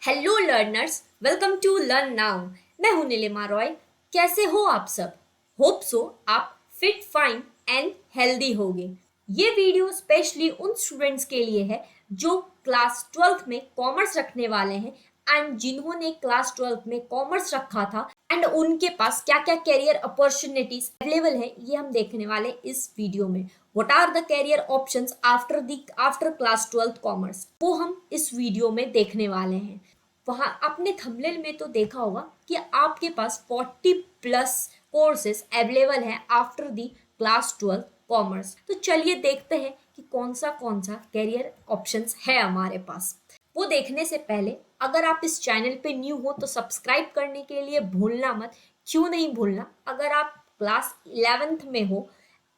Hello learners, welcome to learn now. मैं हूं नीलिमा रॉय। कैसे हो आप सब? होप सो आप फिट, फाइन एंड हेल्दी होगे। ये वीडियो स्पेशली उन स्टूडेंट्स के लिए है जो क्लास 12th में कॉमर्स रखने वाले हैं एंड जिन्होंने क्लास 12th में कॉमर्स रखा था एंड उनके पास क्या क्या कैरियर अपॉर्चुनिटीज अवेलेबल है, ये हम देखने वाले इस वीडियो में। What are the career options after class 12th commerce, वो हम इस वीडियो में देखने वाले हैं। वहाँ आपने थंबनेल में तो देखा होगा कि आपके पास 40 प्लस कोर्सेज अवेलेबल हैं आफ्टर दी क्लास 12 कॉमर्स। तो चलिए देखते हैं कि कौन सा कैरियर ऑप्शंस है हमारे पास। वो देखने से पहले अगर आप इस चैनल पे न्यू हो तो सब्सक्राइब करने के लिए भूलना मत। क्यों नहीं भूलना? अगर आप क्लास 11th में हो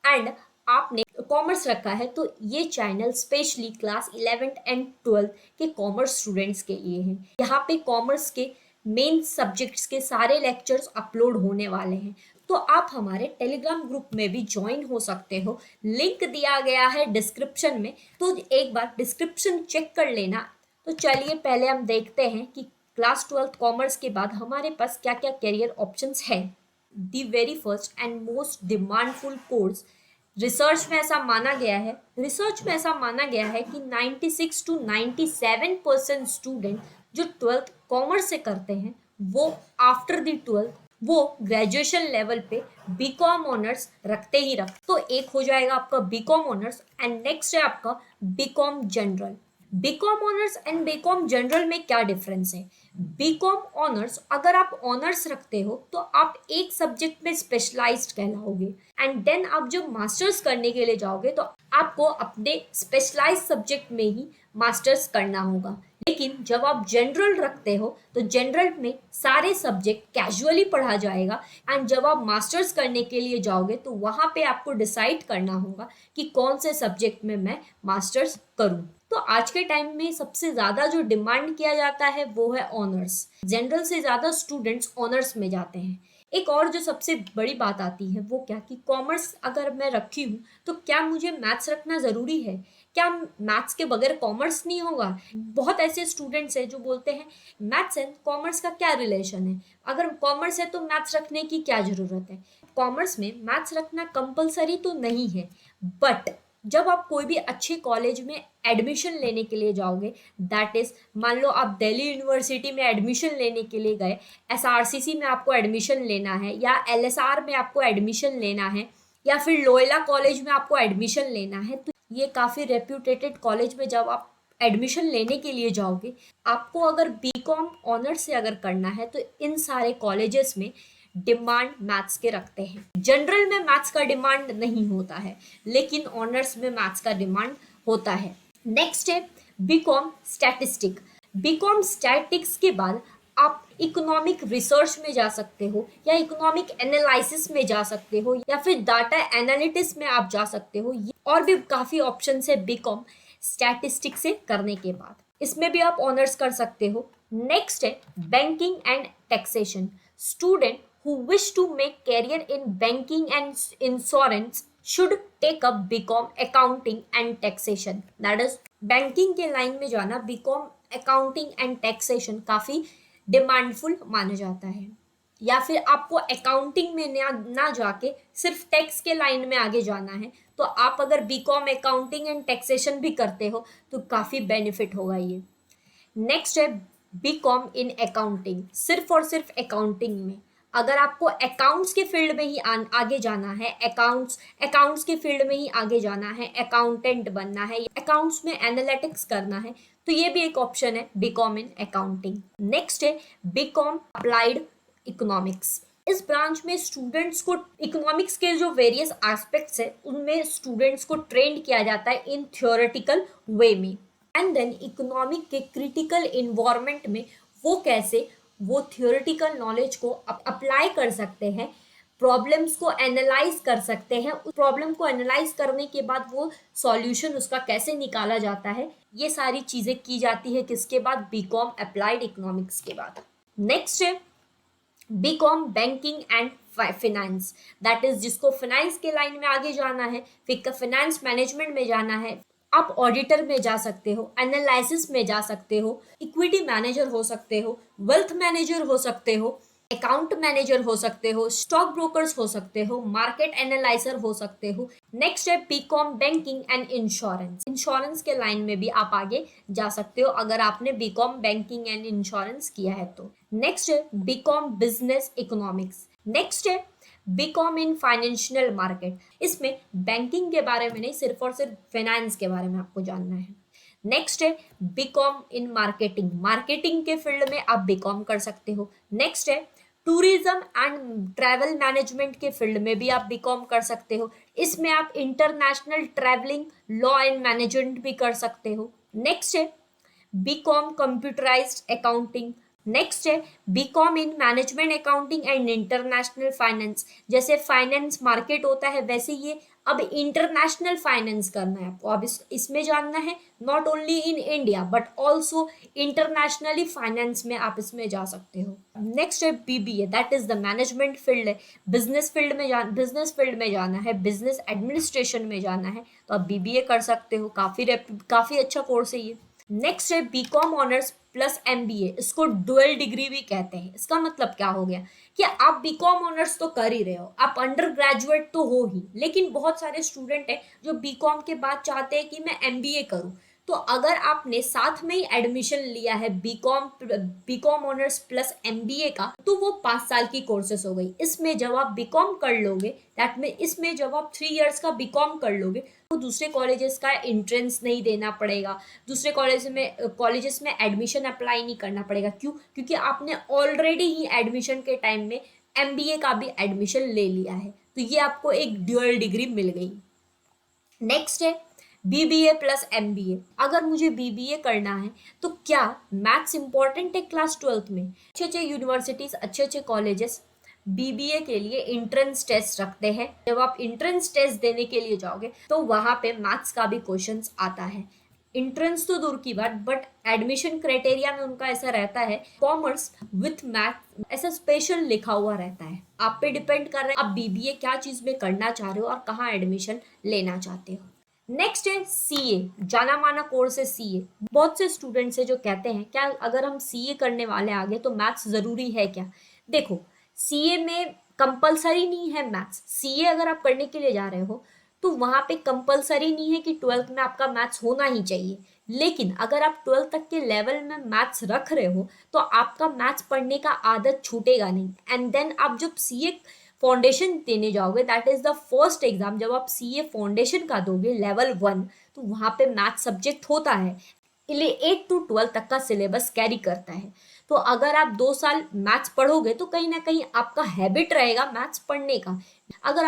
एंड आपने कॉमर्स रखा है तो ये channel specially class 11th and 12th के कॉमर्स स्टूडेंट्स के लिए है। यहाँ पे कॉमर्स के मेन सब्जेक्ट्स के सारे लेक्चर्स अपलोड होने वाले हैं, तो आप हमारे टेलीग्राम ग्रुप में भी ज्वाइन हो सकते हो। लिंक दिया गया है डिस्क्रिप्शन में, तो एक बार डिस्क्रिप्शन चेक कर लेना। तो चलिए पहले हम देखते हैं कि क्लास 12th कॉमर्स के बाद हमारे पास क्या क्या कैरियर ऑप्शंस हैं। The very first and most demandful course, research में ऐसा माना गया है कि 96 to 97% स्टूडेंट जो 12th कॉमर्स से करते हैं वो आफ्टर द 12th वो ग्रेजुएशन लेवल पे बीकॉम ऑनर्स रखते ही रखते। तो एक हो जाएगा आपका बीकॉम ऑनर्स एंड नेक्स्ट है आपका B Com general. B Com honours and B Com general में क्या डिफरेंस है? बीकॉम ऑनर्स, अगर आप ऑनर्स रखते हो तो आप एक सब्जेक्ट में स्पेशलाइज्ड कहलाओगे एंड देन आप जब मास्टर्स करने के लिए जाओगे तो आपको अपने स्पेशलाइज सब्जेक्ट में ही मास्टर्स करना होगा। लेकिन जब आप जनरल रखते हो तो जनरल में सारे सब्जेक्ट कैजुअली पढ़ा जाएगा एंड जब आप मास्टर्स करने के लिए जाओगे तो वहां पे आपको डिसाइड करना होगा कि कौन से सब्जेक्ट में मैं मास्टर्स करूं। तो आज के टाइम में सबसे ज्यादा जो डिमांड किया जाता है वो है ऑनर्स। जनरल से ज्यादा स्टूडेंट्स ऑनर्स में जाते हैं। एक और जो सबसे बड़ी बात आती है वो क्या कि कॉमर्स अगर मैं रखी हूँ तो क्या मुझे मैथ्स रखना ज़रूरी है? क्या मैथ्स के बगैर कॉमर्स नहीं होगा? बहुत ऐसे स्टूडेंट्स हैं जो बोलते हैं मैथ्स एंड कॉमर्स का क्या रिलेशन है, अगर कॉमर्स है तो मैथ्स रखने की क्या ज़रूरत है? कॉमर्स में मैथ्स रखना कंपलसरी तो नहीं है, बट जब आप कोई भी अच्छे कॉलेज में एडमिशन लेने के लिए जाओगे, दैट इज मान लो आप दिल्ली यूनिवर्सिटी में एडमिशन लेने के लिए गए, एसआरसीसी में आपको एडमिशन लेना है या एलएसआर में आपको एडमिशन लेना है या फिर लोयला कॉलेज में आपको एडमिशन लेना है, तो ये काफ़ी रेप्यूटेटेड कॉलेज में जब आप एडमिशन लेने के लिए जाओगे, आपको अगर बीकॉम ऑनर्स से अगर करना है तो इन सारे कॉलेजेस में डिमांड मैथ्स के रखते हैं। जनरल में मैथ्स का डिमांड नहीं होता है लेकिन ऑनर्स में मैथ्स का डिमांड होता है। नेक्स्ट है बीकॉम स्टैटिस्टिक। बीकॉम स्टैटिक्स के बाद आप इकोनॉमिक रिसर्च में जा सकते हो या इकोनॉमिक एनालिसिस में जा सकते हो या फिर डाटा एनालिटिक्स में आप जा सकते हो। और भी काफ़ी ऑप्शन है बीकॉम स्टैटिस्टिक से करने के बाद, इसमें भी आप ऑनर्स कर सकते हो। नेक्स्ट है banking and taxation. Student who wish to make career in banking and insurance should take up BCom accounting and taxation। that is banking के लाइन में जाना, बीकॉम अकाउंटिंग एंड टैक्सेशन काफ़ी डिमांडफुल माना जाता है। या फिर आपको अकाउंटिंग में ना जाके सिर्फ टैक्स के लाइन में आगे जाना है तो आप अगर बीकॉम अकाउंटिंग एंड टैक्सेशन भी करते हो तो काफ़ी बेनिफिट होगा ये। नेक्स्ट है बीकॉम इन अकाउंटिंग। सिर्फ और सिर्फ अकाउंटिंग में अगर आपको अकाउंट्स के फील्ड में ही आगे जाना है, अकाउंट्स के फील्ड में ही आगे जाना है, अकाउंटेंट बनना है, अकाउंट्स में एनालिटिक्स करना है, तो ये भी एक ऑप्शन है बीकॉम इन अकाउंटिंग। नेक्स्ट है बीकॉम अप्लाइड इकोनॉमिक्स। इस ब्रांच में स्टूडेंट्स को इकोनॉमिक्स के जो वेरियस एस्पेक्ट्स है उनमें स्टूडेंट्स को ट्रेंड किया जाता है इन थियोरेटिकल वे में एंड देन इकोनॉमिक के क्रिटिकल इन्वायरमेंट में वो थियोरेटिकल नॉलेज को अप्लाई कर सकते हैं, प्रॉब्लम्स को एनालाइज कर सकते हैं, उस प्रॉब्लम को एनालाइज करने के बाद वो सॉल्यूशन उसका कैसे निकाला जाता है, ये सारी चीज़ें की जाती है किसके बाद? बीकॉम अप्लाइड इकोनॉमिक्स के बाद। नेक्स्ट है B Com banking and finance. That is जिसको फाइनेंस के लाइन में आगे जाना है, फिर फाइनेंस मैनेजमेंट में जाना है, आप ऑडिटर में जा सकते हो, एनालिसिस में जा सकते हो, इक्विटी मैनेजर हो सकते हो, वेल्थ मैनेजर हो सकते हो, अकाउंट मैनेजर हो सकते हो, स्टॉक ब्रोकर्स हो सकते हो, मार्केट एनालाइजर हो सकते हो। नेक्स्ट है B Com banking and insurance. Insurance के लाइन में भी आप आगे जा सकते हो अगर आपने बीकॉम बैंकिंग एंड इंश्योरेंस किया है तो। नेक्स्ट है बीकॉम बिजनेस इकोनॉमिक्स। नेक्स्ट है बीकॉम इन फाइनेंशियल मार्केट। इसमें बैंकिंग के बारे में नहीं, सिर्फ और सिर्फ फाइनेंस के बारे में आपको जानना है। नेक्स्ट है बीकॉम इन मार्केटिंग। मार्केटिंग के फील्ड में आप बीकॉम कर सकते हो। नेक्स्ट है टूरिज्म एंड ट्रैवल मैनेजमेंट के फील्ड में भी आप बीकॉम कर सकते हो। इसमें आप international travelling, law and management भी कर सकते हो। नेक्स्ट है बीकॉम कंप्यूटराइज्ड अकाउंटिंग। नेक्स्ट है B Com in management accounting and international finance. जैसे फाइनेंस मार्केट होता है वैसे ये अब इंटरनेशनल फाइनेंस करना है आपको। अब इसमें जानना है not only in India but also internationally finance में आप इसमें जा सकते हो। नेक्स्ट है BBA, that is the management field है। बिजनेस फील्ड में जाना है, बिजनेस एडमिनिस्ट्रेशन में जाना है तो आप बीबीए कर सकते हो। काफी अच्छा कोर्स है ये। नेक्स्ट है बीकॉम ऑनर्स प्लस एमबीए। इसको डुअल डिग्री भी कहते हैं। इसका मतलब क्या हो गया कि आप बीकॉम ऑनर्स तो कर ही रहे हो, आप अंडर ग्रेजुएट तो हो ही, लेकिन बहुत सारे स्टूडेंट हैं जो बीकॉम के बाद चाहते हैं कि मैं एमबीए करूं। तो अगर आपने साथ में ही एडमिशन लिया है बीकॉम ऑनर्स प्लस एमबीए का, तो वो 5 साल की कोर्सेस हो गई। इसमें जब आप बीकॉम कर लोगे, दैट में इसमें जब आप 3 इयर्स का बीकॉम कर लोगे तो दूसरे कॉलेजेस का एंट्रेंस नहीं देना पड़ेगा, दूसरे कॉलेजेस में एडमिशन अप्लाई नहीं करना पड़ेगा। क्यों? क्योंकि आपने ऑलरेडी ही एडमिशन के टाइम में एमबीए का भी एडमिशन ले लिया है, तो ये आपको एक ड्यूअल डिग्री मिल गई। नेक्स्ट है बीबीए प्लस एमबीए। अगर मुझे बीबीए करना है तो क्या मैथ्स इंपॉर्टेंट है क्लास 12th में? अच्छे अच्छे यूनिवर्सिटीज, अच्छे अच्छे कॉलेजेस बीबीए के लिए एंट्रेंस टेस्ट रखते हैं। जब आप एंट्रेंस टेस्ट देने के लिए जाओगे तो वहां पे मैथ्स का भी क्वेश्चंस आता है। एंट्रेंस तो दूर की बात, बट एडमिशन क्राइटेरिया में उनका ऐसा रहता है कॉमर्स विथ मैथ, ऐसा स्पेशल लिखा हुआ रहता है। आप पे डिपेंड कर रहा है आप बीबीए क्या चीज में करना चाह रहे हो और कहाँ एडमिशन लेना चाहते हो। नेक्स्ट है सीए, जाना माना कोर्स है सीए। बहुत से स्टूडेंट्स है जो कहते हैं क्या अगर हम सीए करने वाले आगे तो मैथ्स जरूरी है क्या? देखो, सीए में कंपलसरी नहीं है मैथ्स। सीए अगर आप करने के लिए जा रहे हो तो वहां पे कंपलसरी नहीं है कि 12th में आपका मैथ्स होना ही चाहिए, लेकिन अगर आप 12th तक के लेवल में मैथ्स रख रहे हो तो आपका मैथ्स पढ़ने का आदत छूटेगा नहीं। एंड देन आप जब सीए फाउंडेशन देने जाओगे, that is the first exam, जब आप सीए फाउंडेशन का दोगे लेवल 1, तो वहां पे मैथ सब्जेक्ट होता है। 8 to 12 तक का सिलेबस कैरी करता है। तो अगर आप 2 साल मैथ्स पढ़ोगे तो कहीं ना कहीं आपका हैबिट रहेगा मैथ्स पढ़ने का। अगर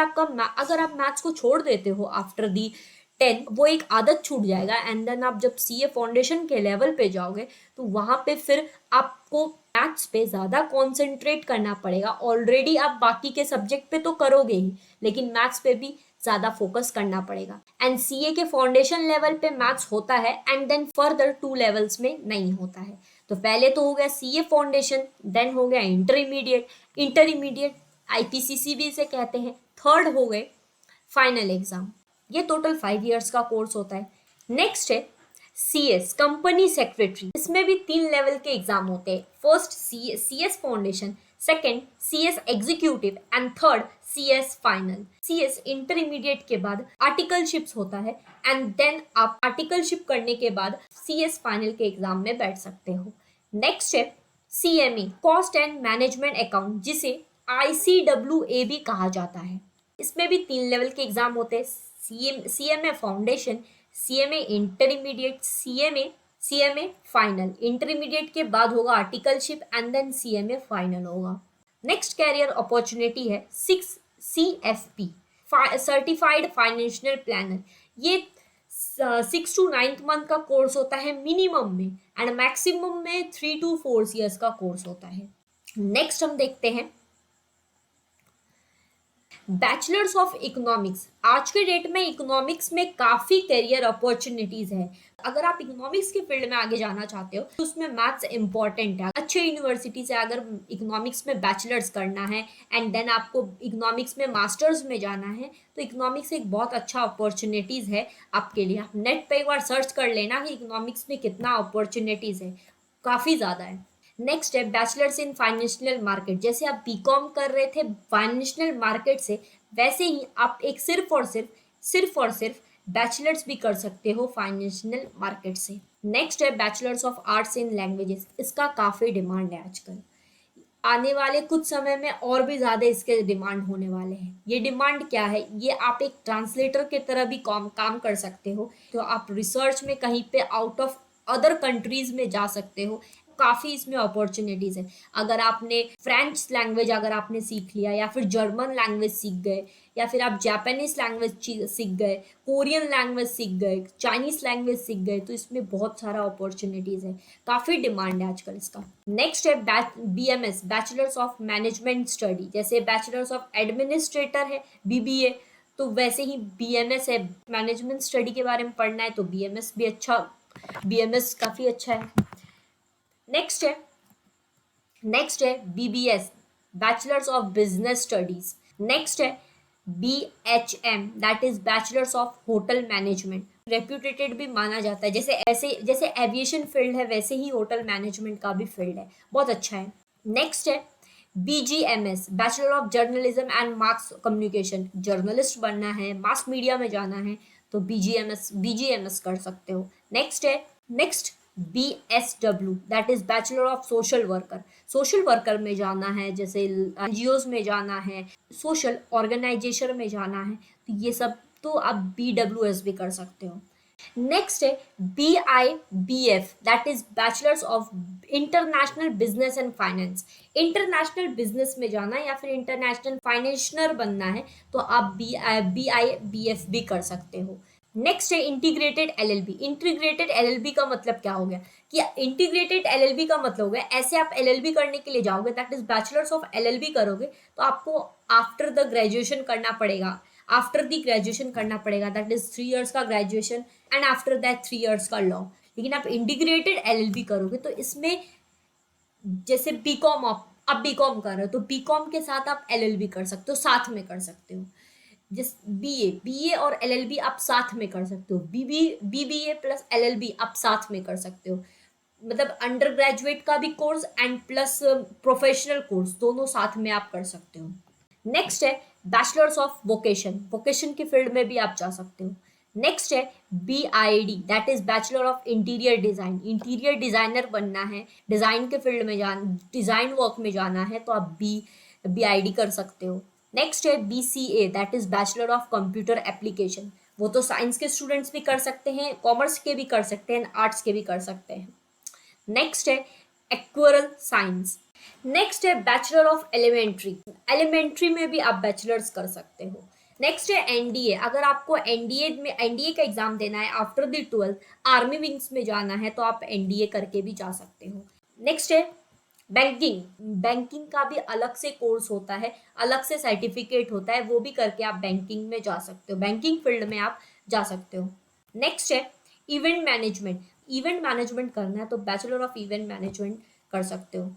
आप मैथ्स को छोड़ देते हो आफ्टर दी 10, वो एक आदत छूट जाएगा। एंड देन आप जब सीए फाउंडेशन के लेवल पे जाओगे तो वहां पे फिर आपको मैथ्स पे ज्यादा कॉन्सेंट्रेट करना पड़ेगा। ऑलरेडी आप बाकी के सब्जेक्ट पे तो करोगे ही, लेकिन मैथ्स पे भी ज्यादा फोकस करना पड़ेगा। एंड सीए के फाउंडेशन लेवल पे मैथ्स होता है एंड देन फर्दर 2 लेवल्स में नहीं होता है। तो पहले तो हो गया सीए फाउंडेशन, देन हो गया इंटरमीडिएट आईपीसीसी भी इसे कहते हैं, थर्ड हो गए फाइनल एग्जाम। ये टोटल 5 इयर्स का कोर्स होता है। नेक्स्ट है सीएस, कंपनी सेक्रेटरी। इसमें भी 3 लेवल के एग्जाम होते हैं। First CS foundation, second CS executive and third CS final. CS intermediate के बाद आर्टिकलशिप्स होता है एंड देन आप आर्टिकलशिप करने के बाद सीएस फाइनल के एग्जाम में बैठ सकते हो। नेक्स्ट है CMA, cost and management account, जिसे आईसीडब्ल्यूए भी कहा जाता है। इसमें भी 3 लेवल के एग्जाम होते हैं। CMA foundation, CMA intermediate, CMA final. Intermediate के बाद होगा articleship and then CMA final होगा। नेक्स्ट कैरियर अपॉर्चुनिटी है 6 CFP, सर्टिफाइड फाइनेंशियल प्लानर। ये 6 to 9 मंथ का कोर्स होता है मिनिमम में, एंड मैक्सिमम में 3 to 4 इयर्स का कोर्स होता है। नेक्स्ट हम देखते हैं बैचलर्स ऑफ इकोनॉमिक्स, आज के डेट में इकोनॉमिक्स में काफ़ी करियर अपॉर्चुनिटीज़ है। अगर आप इकोनॉमिक्स के फील्ड में आगे जाना चाहते हो तो उसमें मैथ्स इंपॉर्टेंट है। अच्छे यूनिवर्सिटी से अगर इकोनॉमिक्स में बैचलर्स करना है एंड देन आपको इकोनॉमिक्स में मास्टर्स में जाना है तो इकोनॉमिक्स एक बहुत अच्छा अपॉर्चुनिटीज़ है आपके लिए। आप नेट पे एक बार सर्च कर लेना कि इकोनॉमिक्स में कितना अपॉर्चुनिटीज़ है, काफ़ी ज़्यादा है। नेक्स्ट है बैचलर्स इन फाइनेंशियल मार्केट। जैसे आप बीकॉम कर रहे थे फाइनेंशियल मार्केट से, वैसे ही आप एक सिर्फ और सिर्फ बैचलर्स भी कर सकते हो फाइनेंशियल मार्केट से। नेक्स्ट है bachelors of arts in languages. इसका काफ़ी डिमांड है आजकल, आने वाले कुछ समय में और भी ज़्यादा इसके डिमांड होने वाले हैं। ये डिमांड क्या है, ये आप एक ट्रांसलेटर की तरह भी काम कर सकते हो, तो आप रिसर्च में कहीं पे आउट ऑफ अदर कंट्रीज में जा सकते हो। काफ़ी इसमें अपॉर्चुनिटीज़ है। अगर आपने फ्रेंच लैंग्वेज अगर आपने सीख लिया या फिर जर्मन लैंग्वेज सीख गए या फिर आप जापानीज लैंग्वेज सीख गए, कोरियन लैंग्वेज सीख गए, चाइनीज लैंग्वेज सीख गए, तो इसमें बहुत सारा अपॉर्चुनिटीज़ है, काफ़ी डिमांड है आजकल इसका। नेक्स्ट है BMS, bachelors of management study. जैसे बैचलर्स ऑफ एडमिनिस्ट्रेटर है BBA, तो वैसे ही BMS है। मैनेजमेंट स्टडी के बारे में पढ़ना है तो BMS भी अच्छा, BMS काफ़ी अच्छा है। नेक्स्ट है BBS, bachelors of business studies. Next है BHM, that is bachelors of hotel management. Reputated भी माना जाता है, जैसे एविएशन फील्ड है वैसे ही होटल मैनेजमेंट का भी फील्ड है, बहुत अच्छा है। नेक्स्ट है BGMS, bachelor of journalism and mass communication. Journalist बनना है, मास मीडिया में जाना है तो BGMS कर सकते हो। Next BSW, that is bachelor of social worker. Social worker में जाना है, जैसे NGOs में जाना है, सोशल ऑर्गेनाइजेशन में जाना है, तो ये सब तो आप BWS भी कर सकते हो। नेक्स्ट है BIBF, that is bachelors of international business and finance. International business में जाना है या फिर इंटरनेशनल फाइनेंशियर बनना है तो आप BIBF भी कर सकते हो। नेक्स्ट है इंटीग्रेटेड LLB। इंटीग्रेटेड LLB का मतलब क्या हो गया कि इंटीग्रेटेड LLB का मतलब हो गया ऐसे आप LLB करने के लिए जाओगे, that is bachelors of LLB करोगे तो आपको आफ्टर द ग्रेजुएशन करना पड़ेगा, आफ्टर द ग्रेजुएशन करना पड़ेगा, दैट इज 3 years का graduation and after that 3 years का लॉ। लेकिन आप इंटीग्रेटेड LLB करोगे तो इसमें जैसे बीकॉम आप बीकॉम कर रहे हो तो बीकॉम के साथ आप LLB कर सकते हो, साथ में कर सकते हो। जिस BA और LLB आप साथ में कर सकते हो, BBA प्लस LLB आप साथ में कर सकते हो, मतलब अंडर ग्रेजुएट का भी course and plus professional course दोनों साथ में आप कर सकते हो। नेक्स्ट है बैचलर्स ऑफ वोकेशन। वोकेशन की फील्ड में भी आप जा सकते हो। नेक्स्ट है BID, that is bachelor of interior design. Interior designer बनना है, डिजाइन के फील्ड में डिजाइन वर्क में जाना है तो आप BID कर सकते हो। नेक्स्ट है BCA, that is bachelor of computer application. वो तो साइंस के स्टूडेंट्स भी कर सकते हैं, कॉमर्स के भी कर सकते हैं, आर्ट्स के भी कर सकते हैं। नेक्स्ट है एक्वरल साइंस। नेक्स्ट है बैचलर ऑफ एलिमेंट्री। एलिमेंट्री में भी आप बैचलर्स कर सकते हो। नेक्स्ट है NDA। अगर आपको NDA का एग्जाम देना है after the 12th, army wings में जाना है तो आप NDA करके भी जा सकते हो। नेक्स्ट है बैंकिंग। बैंकिंग का भी अलग से कोर्स होता है, अलग से सर्टिफिकेट होता है, वो भी करके आप बैंकिंग में जा सकते हो, बैंकिंग फील्ड में आप जा सकते हो। नेक्स्ट है इवेंट मैनेजमेंट। इवेंट मैनेजमेंट करना है तो बैचलर ऑफ इवेंट मैनेजमेंट कर सकते हो।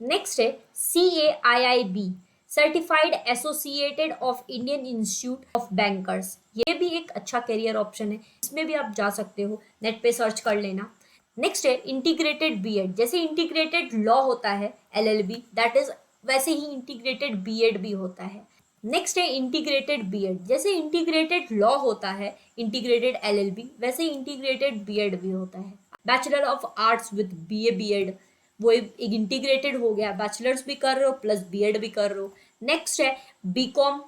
नेक्स्ट है CAIIB, certified associated of Indian institute of bankers. ये भी एक अच्छा करियर ऑप्शन है, इसमें भी आप जा सकते हो, नेट पे सर्च कर लेना। नेक्स्ट है इंटीग्रेटेड BEd। जैसे इंटीग्रेटेड लॉ होता है LLB, दैट इज वैसे ही इंटीग्रेटेड BEd भी होता है। नेक्स्ट है इंटीग्रेटेड BEd। जैसे इंटीग्रेटेड लॉ होता है इंटीग्रेटेड LLB, वैसे इंटीग्रेटेड BEd भी होता है। Bachelor of arts with BA BEd, वो एक इंटीग्रेटेड हो गया, बैचलर्स भी कर रहे हो प्लस BEd भी कर रहे हो। नेक्स्ट है BCom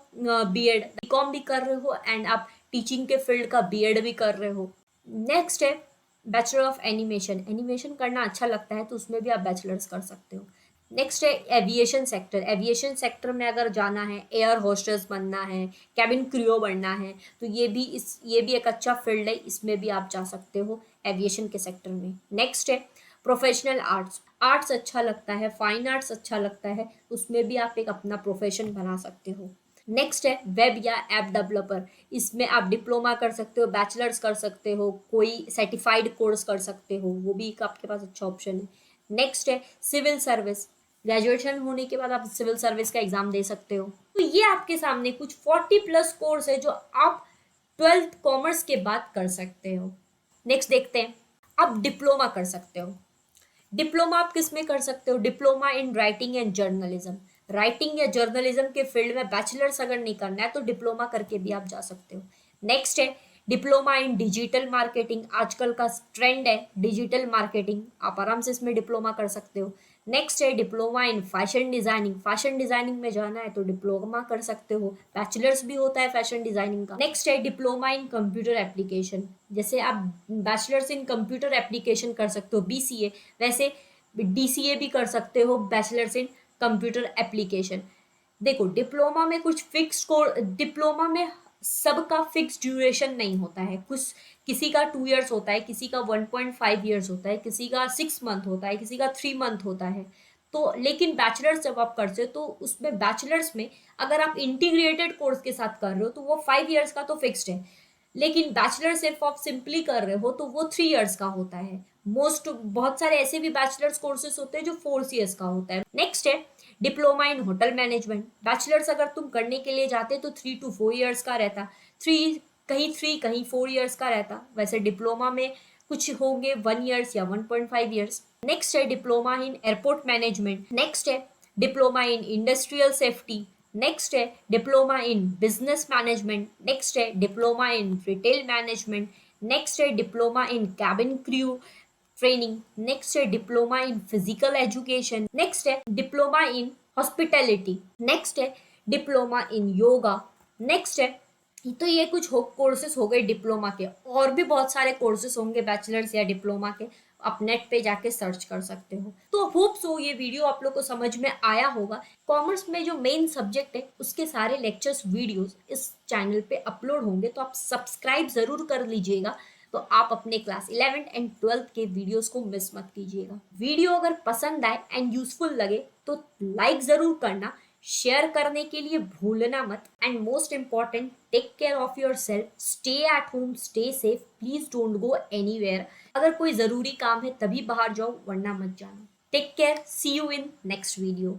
BEd, BCom भी कर रहे हो एंड आप टीचिंग के फील्ड का BEd भी कर रहे हो। नेक्स्ट है बैचलर ऑफ एनिमेशन। एनिमेशन करना अच्छा लगता है तो उसमें भी आप बैचलर्स कर सकते हो। नेक्स्ट है एविएशन सेक्टर। एविएशन सेक्टर में अगर जाना है, एयर होस्टेस बनना है, कैबिन क्रू बनना है, तो ये भी एक अच्छा फील्ड है, इसमें भी आप जा सकते हो एविएशन के सेक्टर में। नेक्स्ट है प्रोफेशनल आर्ट्स। आर्ट्स अच्छा लगता है, फाइन आर्ट्स अच्छा लगता है, उसमें भी आप एक अपना प्रोफेशन बना सकते हो। नेक्स्ट है वेब या ऐप डेवलपर। इसमें आप डिप्लोमा कर सकते हो, बैचलर्स कर सकते हो, कोई सर्टिफाइड कोर्स कर सकते हो, वो भी एक आपके पास अच्छा ऑप्शन है। नेक्स्ट है सिविल सर्विस। ग्रेजुएशन होने के बाद आप सिविल सर्विस का एग्जाम दे सकते हो। तो ये आपके सामने कुछ 40+ कोर्स है जो आप 12th कॉमर्स के बाद कर सकते हो। नेक्स्ट देखते हैं, आप डिप्लोमा कर सकते हो। डिप्लोमा आप किस में कर सकते हो? Diploma in writing and journalism. Writing या जर्नलिज्म के फील्ड में बैचलर्स अगर नहीं करना है तो डिप्लोमा करके भी आप जा सकते हो। नेक्स्ट है डिप्लोमा इन डिजिटल मार्केटिंग। आजकल का ट्रेंड है डिजिटल मार्केटिंग, आप आराम से इसमें डिप्लोमा कर सकते हो। नेक्स्ट है diploma in fashion designing. Fashion designing में जाना है तो डिप्लोमा कर सकते हो, बैचलर्स भी होता है फैशन डिजाइनिंग का। नेक्स्ट है डिप्लोमा इन कंप्यूटर एप्लीकेशन। जैसे आप बैचलर्स इन कंप्यूटर एप्लीकेशन कर सकते हो BCA, वैसे DCA भी कर सकते हो, बैचलर्स इन कंप्यूटर एप्लीकेशन। देखो डिप्लोमा में कुछ फिक्स कोर्स, डिप्लोमा में सबका फिक्स ड्यूरेशन नहीं होता है, कुछ किसी का 2 इयर्स होता है, किसी का 1.5 इयर्स होता है, किसी का 6 मंथ होता है, किसी का 3 मंथ होता है। तो लेकिन बैचलर्स जब आप करते हो तो उसमें बैचलर्स में अगर आप इंटीग्रेटेड कोर्स के साथ कर रहे हो तो वो 5 इयर्स का तो फिक्स्ड है, लेकिन बैचलर सिर्फ आप सिंपली कर रहे हो तो वो 3 इयर्स का होता है। मोस्ट बहुत सारे ऐसे भी बैचलर्स कोर्सेज होते हैं जो 4 इयर्स का होता है। नेक्स्ट है डिप्लोमा इन होटल मैनेजमेंट। बैचलर्स अगर तुम करने के लिए जाते तो 3 to 4 इयर्स का रहता, कहीं 4 इयर्स का रहता। वैसे डिप्लोमा में कुछ होंगे 1 इयर्स या 1.5 इयर्स। नेक्स्ट है diploma in airport management. Next है diploma in industrial safety. Next है diploma in business management. Next है diploma in retail management. Next है diploma in cabin crew training. Next है diploma in physical education. Next है diploma in hospitality. Next है diploma in yoga. Next है, तो ये कुछ कोर्सेज हो गए डिप्लोमा के, और भी बहुत सारे कोर्सेज होंगे बैचलर्स या डिप्लोमा के, आप नेट पे जाके सर्च कर सकते हो। तो होप सो ये वीडियो आप लोग को समझ में आया होगा। कॉमर्स में जो मेन सब्जेक्ट है उसके सारे लेक्चर्स वीडियोस इस चैनल पे अपलोड होंगे, तो आप सब्सक्राइब जरूर कर लीजिएगा, तो आप अपने क्लास 11th एंड 12th के वीडियोस को मिस मत कीजिएगा। वीडियो अगर पसंद आए एंड यूजफुल लगे तो लाइक जरूर करना, शेयर करने के लिए भूलना मत, and most important take care of yourself, stay at home, stay safe, please don't go anywhere. अगर कोई जरूरी काम है तभी बाहर जाओ, वरना मत जाना। Take care, see you in next video.